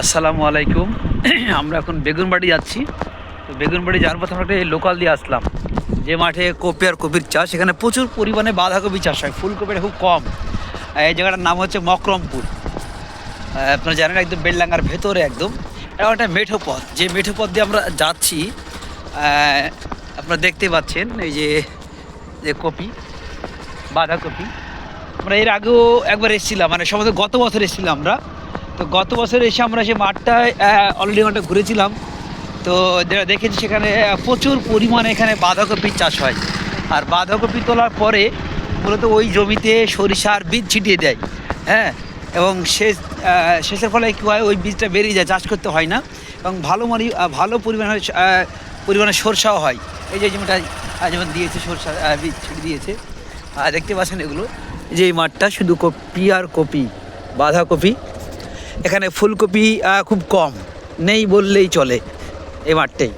আসসালামু আলাইকুম। আমরা এখন বেগুনবাড়ি যাচ্ছি। তো বেগুনবাড়ি যাওয়ার পথে আমরা একটা লোকাল দিয়ে আসলাম, যে মাঠে কপি আর কপির চাষ। এখানে প্রচুর পরিমাণে বাঁধাকপি চাষ হয়, ফুলকপিটা খুব কম। এই জায়গাটার নাম হচ্ছে মকরমপুর। আপনারা জানেন, একদম বেলডাঙ্গার ভেতরে একদম। এটা একটা মেঠো পথ, যে মেঠো পথ দিয়ে আমরা যাচ্ছি। আপনারা দেখতে পাচ্ছেন এই যে যে কপি, বাঁধাকপি। আমরা এর আগেও একবার এসেছিলাম, মানে সম্ভবত গত বছর এসেছিলাম আমরা। তো গত বছর এসে আমরা সেই মাঠটায় অলরেডি মাঠটা ঘুরেছিলাম। তো দেখেছি সেখানে প্রচুর পরিমাণে এখানে বাঁধাকপির চাষ হয়। আর বাঁধাকপি তোলার পরে মূলত ওই জমিতে সরিষার বীজ ছিটিয়ে দেয়। হ্যাঁ, এবং শেষের ফলে কী হয়, ওই বীজটা বেরিয়ে যায়, চাষ করতে হয় না। এবং ভালো পরিমাণে সরষাও হয়। এই যে জমিটা যেমন দিয়েছে, সরষা বীজ ছিটিয়ে দিয়েছে। দেখতে পাচ্ছেন এগুলো, যে এই মাঠটা শুধু কপি আর কপি, বাঁধাকপি। এখানে ফুলকপি খুব কম, নেই বললেই চলে এই মাঠটাই।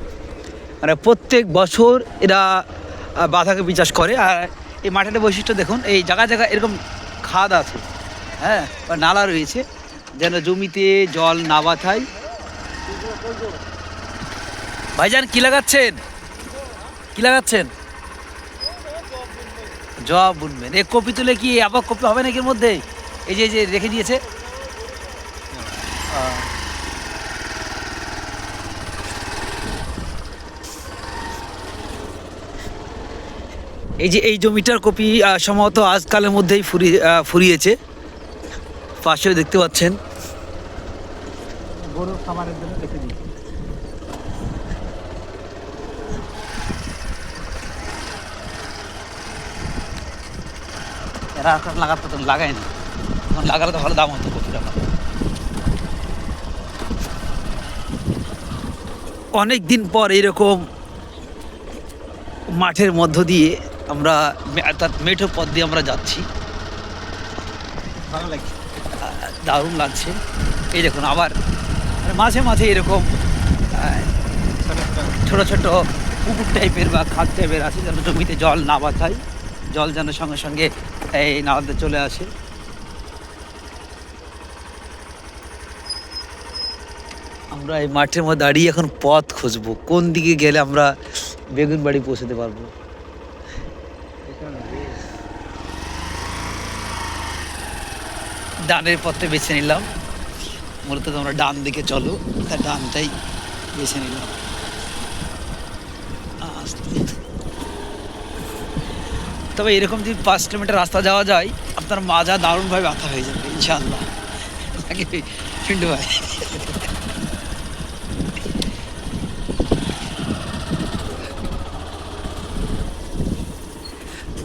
মানে প্রত্যেক বছর এরা বাঁধাকপি চাষ করে। আর এই মাঠের বৈশিষ্ট্য দেখুন, এই জায়গা জায়গা এরকম খাদ আছে, হ্যাঁ, বা নালা রয়েছে, যেন জমিতে জল না বাঁধায়। ভাইজান কি লাগাচ্ছেন, কি লাগাচ্ছেন? জব বুনবেন। এই কপি তুলে কি আবার কপি হবে নাকি এর মধ্যে? এই যে রেখে দিয়েছে। এই জমিটার কপি সম্ভবত আজকালের মধ্যেই ফুরিয়েছে। পাশেও দেখতে পাচ্ছেন গরুর খাবারের জন্য রেখে দিয়েছে। এরা এখন লাগাতে তো লাগায়নি, এখন লাগালে তো ভালো দাম হতো কপির। অনেক দিন পর এরকম মাঠের মধ্য দিয়ে আমরা, অর্থাৎ মেঠো পথ দিয়ে আমরা যাচ্ছি। ভালো লাগছে, দারুণ লাগছে। এই দেখুন, আবার মাঝে মাঝে এরকম ছোট ছোট পুকুর টাইপের বা খাদ টাইপের আছে, যেন জমিতে জল না বাঁধায়, জল যেন সঙ্গে সঙ্গে এই নালাতে চলে আসে। আমরা এই মাঠের মধ্যে দাঁড়িয়ে এখন পথ খুঁজবো, কোন দিকে গেলে আমরা বেগুনবাড়ি পৌঁছতে পারবো। ডানের পথে বেছে নিলাম, মূলত তোমরা ডান দিকে চলো, তার ডানটাই বেছে নিলাম। তবে এরকম যদি 5 কিলোমিটার রাস্তা যাওয়া যায়, আপনার মাজা দারুণভাবে ব্যথা হয়ে যাবে ইনশাআল্লাহ, নাকি পিন্টু ভাই?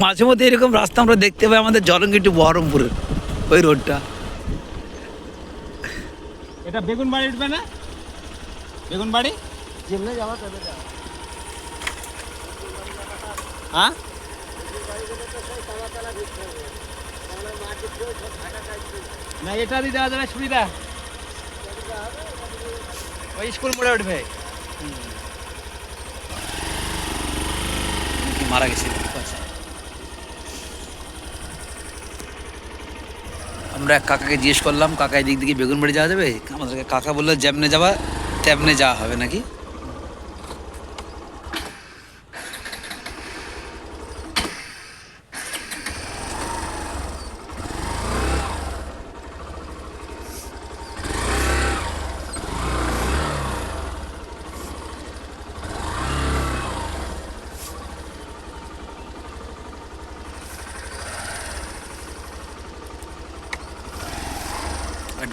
মাঝে মধ্যে এরকম রাস্তা আমরা দেখতে পাই আমাদের জলঙ্গি টু বহরমপুরের ওই রোডটা। এটা বেগুনবাড়ি উঠবে না? বেগুনবাড়ি যেমনি যাওয়া তবে যাওয়া। হ্যাঁ, না এটা দিয়ে দেওয়া যাবে সুবিধা, ওই স্কুল মোড়ে উঠবে। মারা গেছিল। আমরা এক কাকাকে জিজ্ঞেস করলাম, কাকা এদিক দিকে বেগুনবাড়ি যাওয়া যাবে? আমাদেরকে কাকা বললো, যেমনে যাওয়া তেমনে যাওয়া হবে নাকি।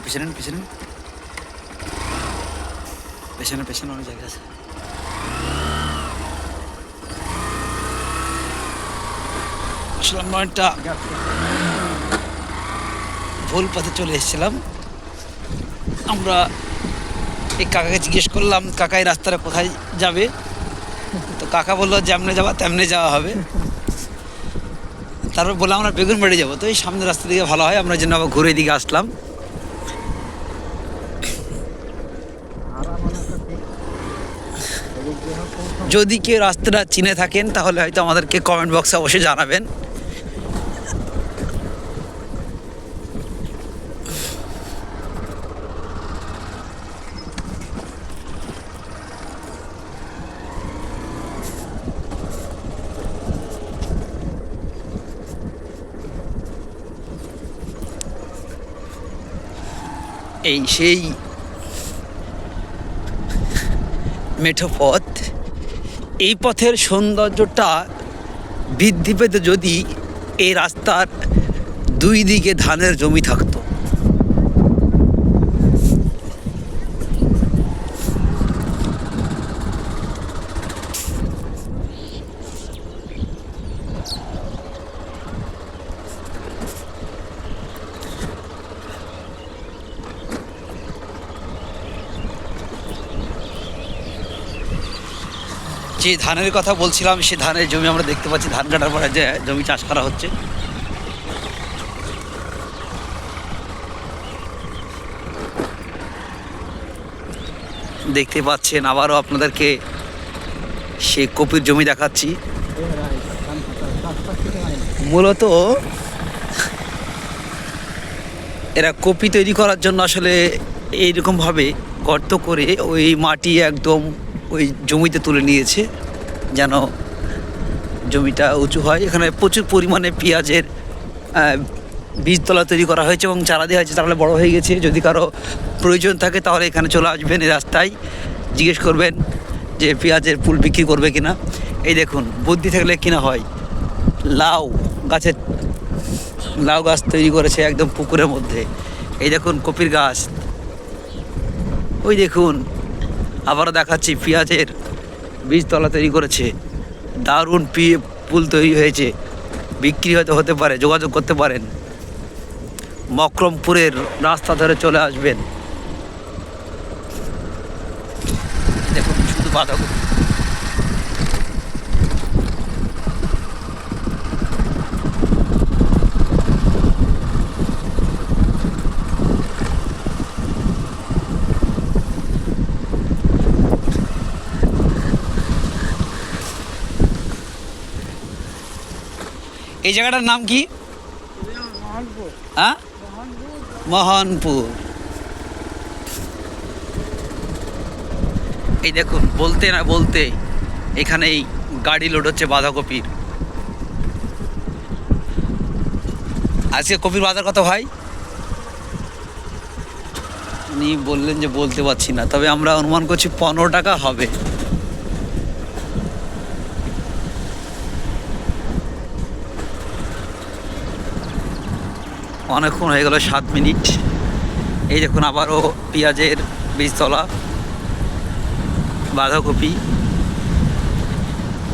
পেছনে পেছনে পেছনে পেছনে অনেক জায়গা আছে। আসলে আমরা একটা ভুল পথে চলে এসেছিলাম। আমরা এই কাকাকে জিজ্ঞেস করলাম, কাকা এই রাস্তাটা কোথায় যাবে? তো কাকা বললো, যেমনে যাওয়া তেমনে যাওয়া হবে। তারপর বললাম আমরা বেগুনবাড়ি যাবো, তো এই সামনের রাস্তা দিকে ভালো হয়, আমরা যেন আবার ঘুরে দিকে আসলাম। যদি কেউ রাস্তাটা চিনে থাকেন তাহলে হয়তো আমাদেরকে কমেন্ট বক্সে অবশ্যই জানাবেন। এই সেই মেঠো পথ। এই পথের সৌন্দর্যটা বৃদ্ধি পেত যদি এই রাস্তার দুই দিকে ধানের জমি থাকতো। যে ধানের কথা বলছিলাম সে ধানের জমি আমরা দেখতে পাচ্ছি, ধান কাটার পরে যে জমি চাষ করা হচ্ছে। দেখতে পাচ্ছেন, আবারও আপনাদেরকে সে কপির জমি দেখাচ্ছি। মূলত এরা কপি তৈরি করার জন্য আসলে এইরকমভাবে গর্ত করে ওই মাটি একদম ওই জমিতে তুলে নিয়েছে যেন জমিটা উঁচু হয়। এখানে প্রচুর পরিমাণে পেঁয়াজের বীজতলা তৈরি করা হয়েছে এবং চারা দেওয়া হয়েছে, তাহলে বড় হয়ে গেছে। যদি কারো প্রয়োজন থাকে তাহলে এখানে চলে আসবেন, এই রাস্তায় জিজ্ঞেস করবেন যে পেঁয়াজের ফুল বিক্রি করবে কিনা। এই দেখুন, বুদ্ধি থাকলে কিনা হয়। লাউ গাছ তৈরি করেছে একদম পুকুরের মধ্যে। এই দেখুন কপির গাছ, ওই দেখুন আবারও দেখাচ্ছি পেঁয়াজের বীজতলা তৈরি করেছে। দারুণ পুল তৈরি হয়েছে, বিক্রি হয়তো হতে পারে, যোগাযোগ করতে পারেন। মকরমপুরের রাস্তা ধরে চলে আসবেন। দেখুন শুধু বাঁধাকপি। এই জায়গাটার নাম কি? হ্যাঁ, মোহনপুর। এই দেখুন, বলতে না বলতে এখানেই গাড়ি লোড হচ্ছে বাঁধাকপির। আজকে কপির বাজার কত ভাই? উনি বললেন যে বলতে পারছি না, তবে আমরা অনুমান করছি 15 টাকা হবে। অনেকক্ষণ হয়ে গেল, 7 মিনিট। এই দেখুন আবারও পেঁয়াজের বীজতলা, বাঁধাকপি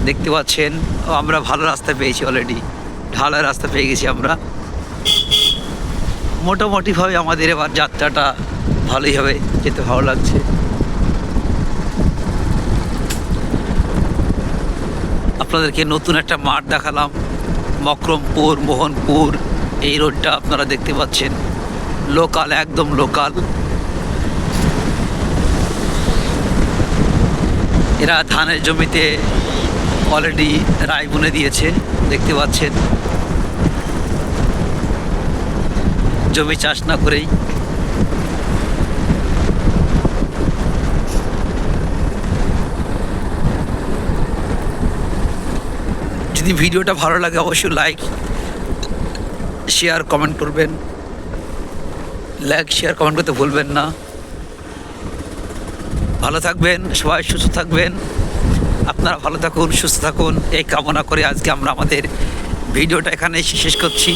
দেখতে পাচ্ছেন। আমরা ভালো রাস্তা পেয়েছি, অলরেডি ঢালার রাস্তা পেয়ে গেছি আমরা। মোটামুটিভাবে আমাদের এবার যাত্রাটা ভালোই হবে, যেতে ভালো লাগছে। আপনাদেরকে নতুন একটা মাঠ দেখালাম, মকরমপুর মোহনপুর। এই রোডটা আপনারা দেখতে পাচ্ছেন, লোকাল, একদম লোকাল। এরা ধানের জমিতে অলরেডি রায় বুনে দিয়েছে, দেখতে পাচ্ছেন। জমি চাষ না করেই। যদি ভিডিওটা ভালো লাগে অবশ্যই লাইক শেয়ার কমেন্ট করবেন। লাইক শেয়ার কমেন্ট করতে ভুলবেন না। ভালো থাকবেন সবাই, সুস্থ থাকবেন। আপনারা ভালো থাকুন, সুস্থ থাকুন, এই কামনা করে আজকে আমরা আমাদের ভিডিওটা এখানে শেষ করছি।